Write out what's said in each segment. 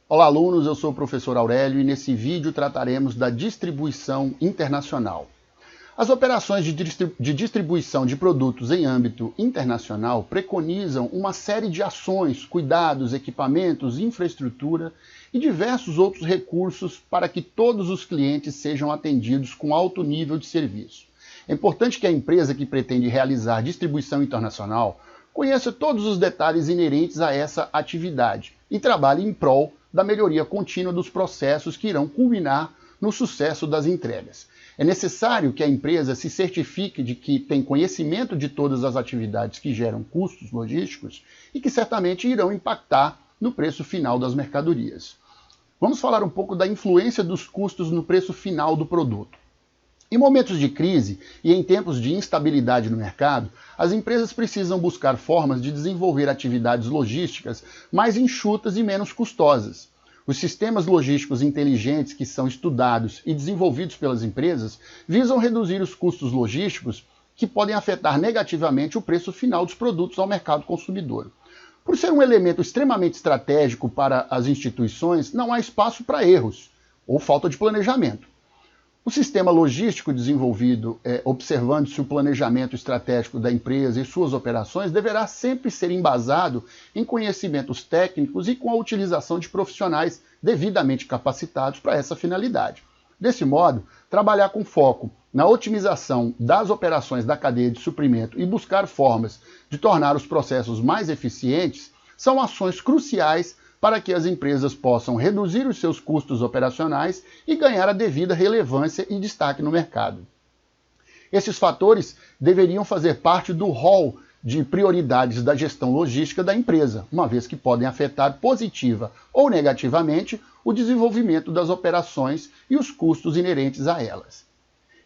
Olá, alunos, eu sou o professor Aurélio e nesse vídeo trataremos da distribuição internacional. As operações de distribuição de produtos em âmbito internacional preconizam uma série de ações, cuidados, equipamentos, infraestrutura e diversos outros recursos para que todos os clientes sejam atendidos com alto nível de serviço. É importante que a empresa que pretende realizar distribuição internacional conheça todos os detalhes inerentes a essa atividade e trabalhe em prol da melhoria contínua dos processos que irão culminar no sucesso das entregas. É necessário que a empresa se certifique de que tem conhecimento de todas as atividades que geram custos logísticos e que certamente irão impactar no preço final das mercadorias. Vamos falar um pouco da influência dos custos no preço final do produto. Em momentos de crise e em tempos de instabilidade no mercado, as empresas precisam buscar formas de desenvolver atividades logísticas mais enxutas e menos custosas. Os sistemas logísticos inteligentes que são estudados e desenvolvidos pelas empresas visam reduzir os custos logísticos que podem afetar negativamente o preço final dos produtos ao mercado consumidor. Por ser um elemento extremamente estratégico para as instituições, não há espaço para erros ou falta de planejamento. O sistema logístico desenvolvido, observando-se o planejamento estratégico da empresa e suas operações, deverá sempre ser embasado em conhecimentos técnicos e com a utilização de profissionais devidamente capacitados para essa finalidade. Desse modo, trabalhar com foco na otimização das operações da cadeia de suprimento e buscar formas de tornar os processos mais eficientes são ações cruciais para que as empresas possam reduzir os seus custos operacionais e ganhar a devida relevância e destaque no mercado. Esses fatores deveriam fazer parte do rol de prioridades da gestão logística da empresa, uma vez que podem afetar positiva ou negativamente o desenvolvimento das operações e os custos inerentes a elas.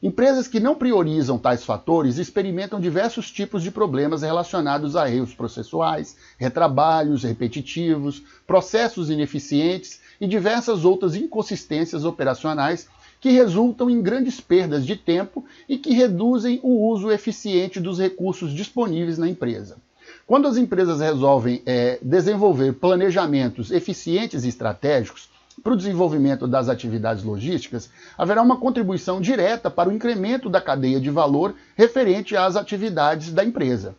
Empresas que não priorizam tais fatores experimentam diversos tipos de problemas relacionados a erros processuais, retrabalhos repetitivos, processos ineficientes e diversas outras inconsistências operacionais que resultam em grandes perdas de tempo e que reduzem o uso eficiente dos recursos disponíveis na empresa. Quando as empresas resolvem desenvolver planejamentos eficientes e estratégicos para o desenvolvimento das atividades logísticas, haverá uma contribuição direta para o incremento da cadeia de valor referente às atividades da empresa.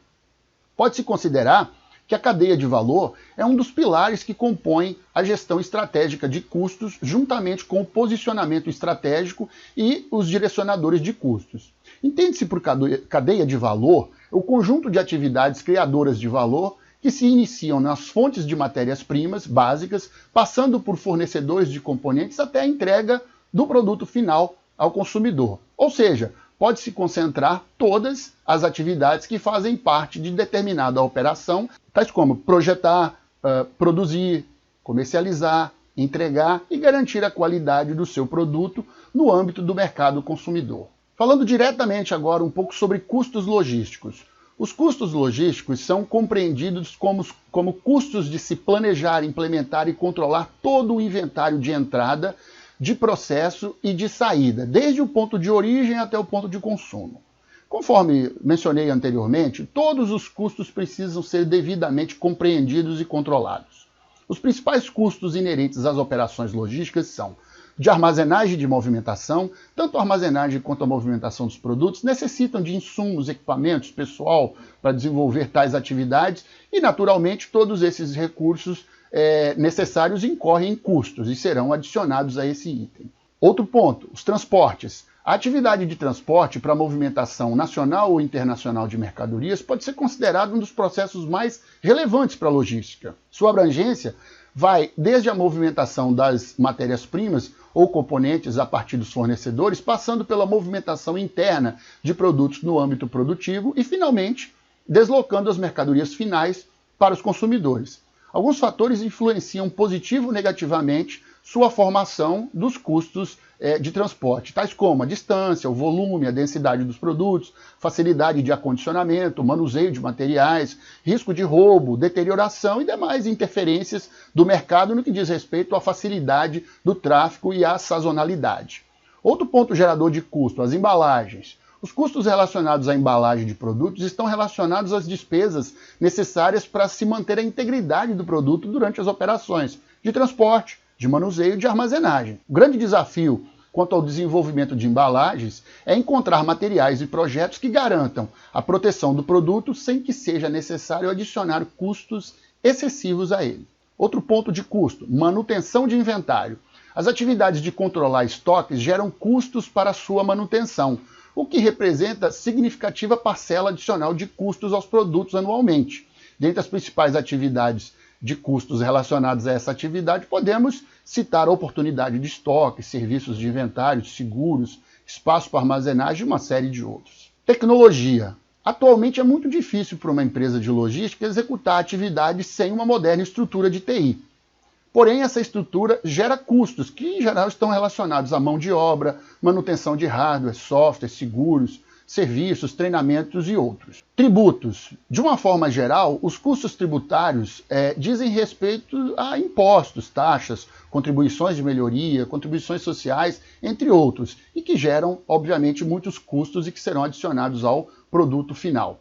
Pode-se considerar que a cadeia de valor é um dos pilares que compõem a gestão estratégica de custos, juntamente com o posicionamento estratégico e os direcionadores de custos. Entende-se por cadeia de valor o conjunto de atividades criadoras de valor que se iniciam nas fontes de matérias-primas básicas, passando por fornecedores de componentes até a entrega do produto final ao consumidor. Ou seja, pode-se concentrar todas as atividades que fazem parte de determinada operação, tais como projetar, produzir, comercializar, entregar e garantir a qualidade do seu produto no âmbito do mercado consumidor. Falando diretamente agora um pouco sobre custos logísticos. Os custos logísticos são compreendidos como custos de se planejar, implementar e controlar todo o inventário de entrada, de processo e de saída, desde o ponto de origem até o ponto de consumo. Conforme mencionei anteriormente, todos os custos precisam ser devidamente compreendidos e controlados. Os principais custos inerentes às operações logísticas são de armazenagem e de movimentação. Tanto a armazenagem quanto a movimentação dos produtos necessitam de insumos, equipamentos, pessoal para desenvolver tais atividades e, naturalmente, todos esses recursos necessários incorrem em custos e serão adicionados a esse item. Outro ponto, os transportes. A atividade de transporte para a movimentação nacional ou internacional de mercadorias pode ser considerada um dos processos mais relevantes para a logística. Sua abrangência vai desde a movimentação das matérias-primas ou componentes a partir dos fornecedores, passando pela movimentação interna de produtos no âmbito produtivo e, finalmente, deslocando as mercadorias finais para os consumidores. Alguns fatores influenciam positivo ou negativamente sua formação dos custos de transporte, tais como a distância, o volume, a densidade dos produtos, facilidade de acondicionamento, manuseio de materiais, risco de roubo, deterioração e demais interferências do mercado no que diz respeito à facilidade do tráfego e à sazonalidade. Outro ponto gerador de custo, as embalagens. Os custos relacionados à embalagem de produtos estão relacionados às despesas necessárias para se manter a integridade do produto durante as operações de transporte, de manuseio e de armazenagem. O grande desafio quanto ao desenvolvimento de embalagens é encontrar materiais e projetos que garantam a proteção do produto sem que seja necessário adicionar custos excessivos a ele. Outro ponto de custo: manutenção de inventário. As atividades de controlar estoques geram custos para sua manutenção, o que representa significativa parcela adicional de custos aos produtos anualmente. Dentre as principais atividades de custos relacionados a essa atividade, podemos citar a oportunidade de estoque, serviços de inventário, seguros, espaço para armazenagem e uma série de outros. Tecnologia. Atualmente é muito difícil para uma empresa de logística executar atividades sem uma moderna estrutura de TI. Porém, essa estrutura gera custos que, em geral, estão relacionados à mão de obra, manutenção de hardware, software, seguros, serviços, treinamentos e outros. Tributos. De uma forma geral, os custos tributários dizem respeito a impostos, taxas, contribuições de melhoria, contribuições sociais, entre outros, e que geram, obviamente, muitos custos e que serão adicionados ao produto final.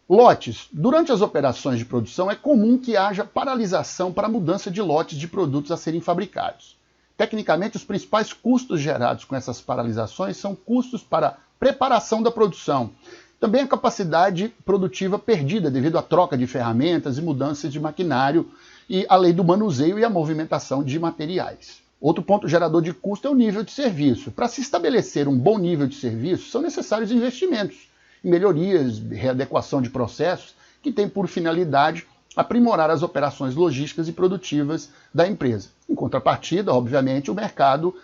Lotes. Durante as operações de produção é comum que haja paralisação para a mudança de lotes de produtos a serem fabricados. Tecnicamente, os principais custos gerados com essas paralisações são custos para preparação da produção. Também a capacidade produtiva perdida devido à troca de ferramentas e mudanças de maquinário e a lei do manuseio e a movimentação de materiais. Outro ponto gerador de custo é o nível de serviço. Para se estabelecer um bom nível de serviço, são necessários investimentos em melhorias, readequação de processos, que tem por finalidade aprimorar as operações logísticas e produtivas da empresa. Em contrapartida, obviamente, o mercado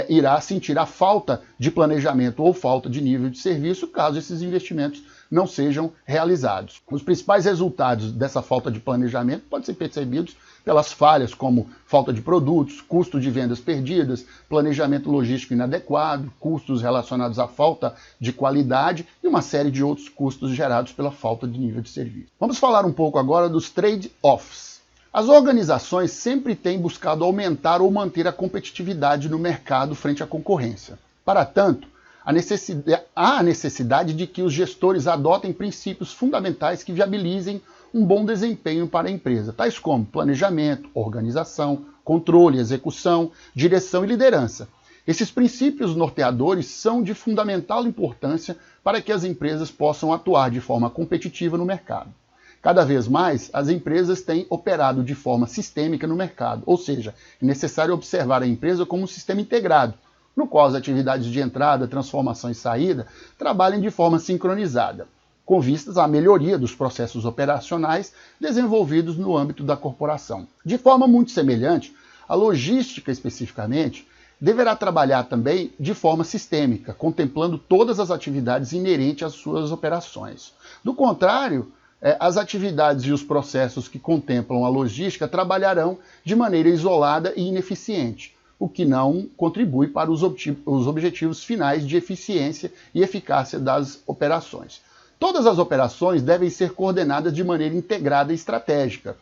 irá sentir a falta de planejamento ou falta de nível de serviço caso esses investimentos não sejam realizados. Os principais resultados dessa falta de planejamento podem ser percebidos pelas falhas como falta de produtos, custo de vendas perdidas, planejamento logístico inadequado, custos relacionados à falta de qualidade e uma série de outros custos gerados pela falta de nível de serviço. Vamos falar um pouco agora dos trade-offs. As organizações sempre têm buscado aumentar ou manter a competitividade no mercado frente à concorrência. Para tanto, há a necessidade de que os gestores adotem princípios fundamentais que viabilizem um bom desempenho para a empresa, tais como planejamento, organização, controle, execução, direção e liderança. Esses princípios norteadores são de fundamental importância para que as empresas possam atuar de forma competitiva no mercado. Cada vez mais, as empresas têm operado de forma sistêmica no mercado, ou seja, é necessário observar a empresa como um sistema integrado, no qual as atividades de entrada, transformação e saída trabalhem de forma sincronizada, com vistas à melhoria dos processos operacionais desenvolvidos no âmbito da corporação. De forma muito semelhante, a logística especificamente deverá trabalhar também de forma sistêmica, contemplando todas as atividades inerentes às suas operações. Do contrário, as atividades e os processos que contemplam a logística trabalharão de maneira isolada e ineficiente, o que não contribui para os objetivos finais de eficiência e eficácia das operações. Todas as operações devem ser coordenadas de maneira integrada e estratégica,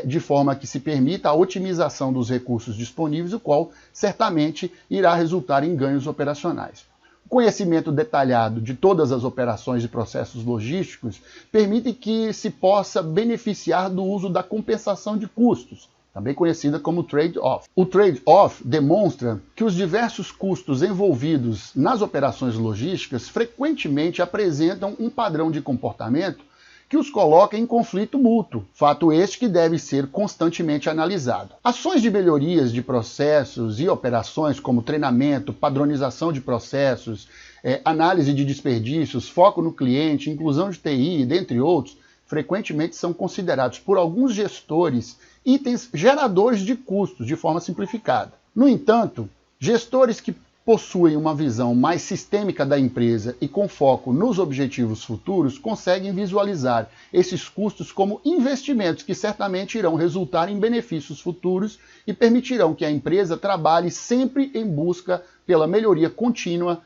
de forma que se permita a otimização dos recursos disponíveis, o qual certamente irá resultar em ganhos operacionais. O conhecimento detalhado de todas as operações e processos logísticos permite que se possa beneficiar do uso da compensação de custos, também conhecida como trade-off. O trade-off demonstra que os diversos custos envolvidos nas operações logísticas frequentemente apresentam um padrão de comportamento que os coloca em conflito mútuo, fato este que deve ser constantemente analisado. Ações de melhorias de processos e operações, como treinamento, padronização de processos, análise de desperdícios, foco no cliente, inclusão de TI, dentre outros, frequentemente são considerados por alguns gestores itens geradores de custos, de forma simplificada. No entanto, gestores que possuem uma visão mais sistêmica da empresa e com foco nos objetivos futuros, conseguem visualizar esses custos como investimentos que certamente irão resultar em benefícios futuros e permitirão que a empresa trabalhe sempre em busca pela melhoria contínua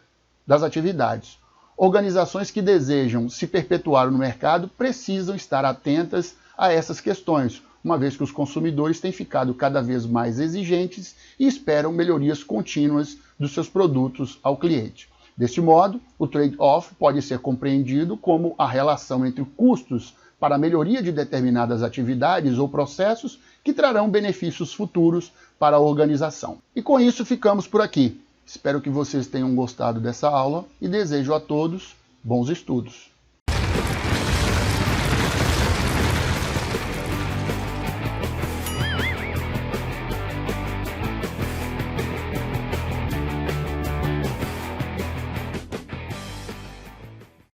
das atividades. Organizações que desejam se perpetuar no mercado precisam estar atentas a essas questões, uma vez que os consumidores têm ficado cada vez mais exigentes e esperam melhorias contínuas dos seus produtos ao cliente. Deste modo, o trade-off pode ser compreendido como a relação entre custos para a melhoria de determinadas atividades ou processos que trarão benefícios futuros para a organização. E com isso ficamos por aqui. Espero que vocês tenham gostado dessa aula e desejo a todos bons estudos.